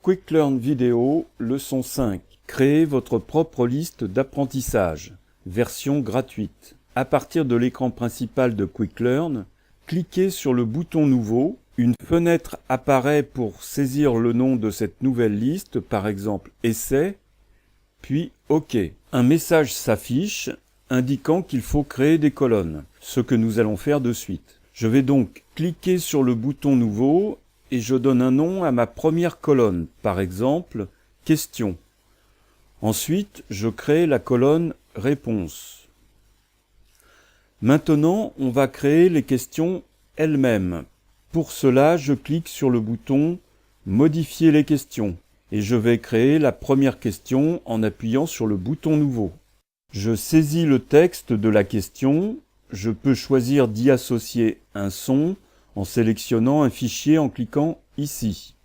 Quick Learn Vidéo, leçon 5. Créez votre propre liste d'apprentissage, version gratuite. À partir de l'écran principal de Quick Learn, cliquez sur le bouton Nouveau. Une fenêtre apparaît pour saisir le nom de cette nouvelle liste, par exemple Essai, puis OK. Un message s'affiche indiquant qu'il faut créer des colonnes, ce que nous allons faire de suite. Je vais donc cliquer sur le bouton Nouveau et je donne un nom à ma première colonne, par exemple Question. Ensuite, je crée la colonne Réponse. Maintenant, on va créer les questions elles-mêmes. Pour cela, je clique sur le bouton Modifier les questions et je vais créer la première question en appuyant sur le bouton Nouveau. Je saisis le texte de la question, je peux choisir d'y associer un son en sélectionnant un fichier en cliquant ici.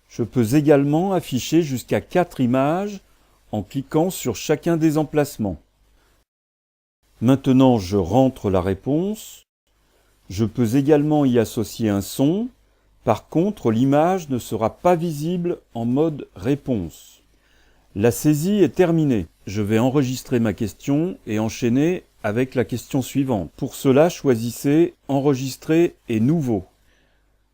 Je peux également afficher jusqu'à 4 images en cliquant sur chacun des emplacements. Maintenant, je rentre la réponse. Je peux également y associer un son. Par contre, l'image ne sera pas visible en mode réponse. La saisie est terminée. Je vais enregistrer ma question et enchaîner avec la question suivante. Pour cela, choisissez Enregistrer et Nouveau.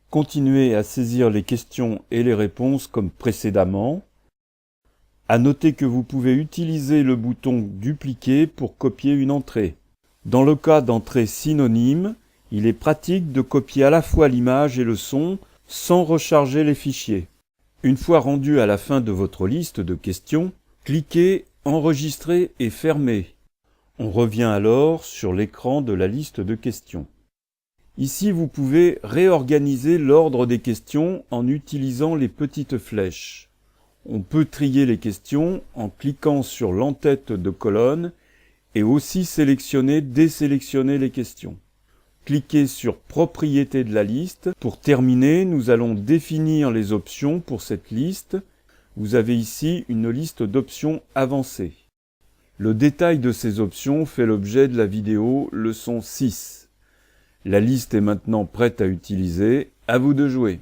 Continuez à saisir les questions et les réponses comme précédemment. À noter que vous pouvez utiliser le bouton Dupliquer pour copier une entrée. Dans le cas d'entrée synonyme, il est pratique de copier à la fois l'image et le son sans recharger les fichiers. Une fois rendu à la fin de votre liste de questions, cliquez Enregistrer et fermer. On revient alors sur l'écran de la liste de questions. Ici, vous pouvez réorganiser l'ordre des questions en utilisant les petites flèches. On peut trier les questions en cliquant sur l'en-tête de colonne et aussi désélectionner les questions. Cliquez sur Propriétés de la liste. Pour terminer, nous allons définir les options pour cette liste. Vous avez ici une liste d'options avancées. Le détail de ces options fait l'objet de la vidéo leçon 6. La liste est maintenant prête à utiliser. À vous de jouer.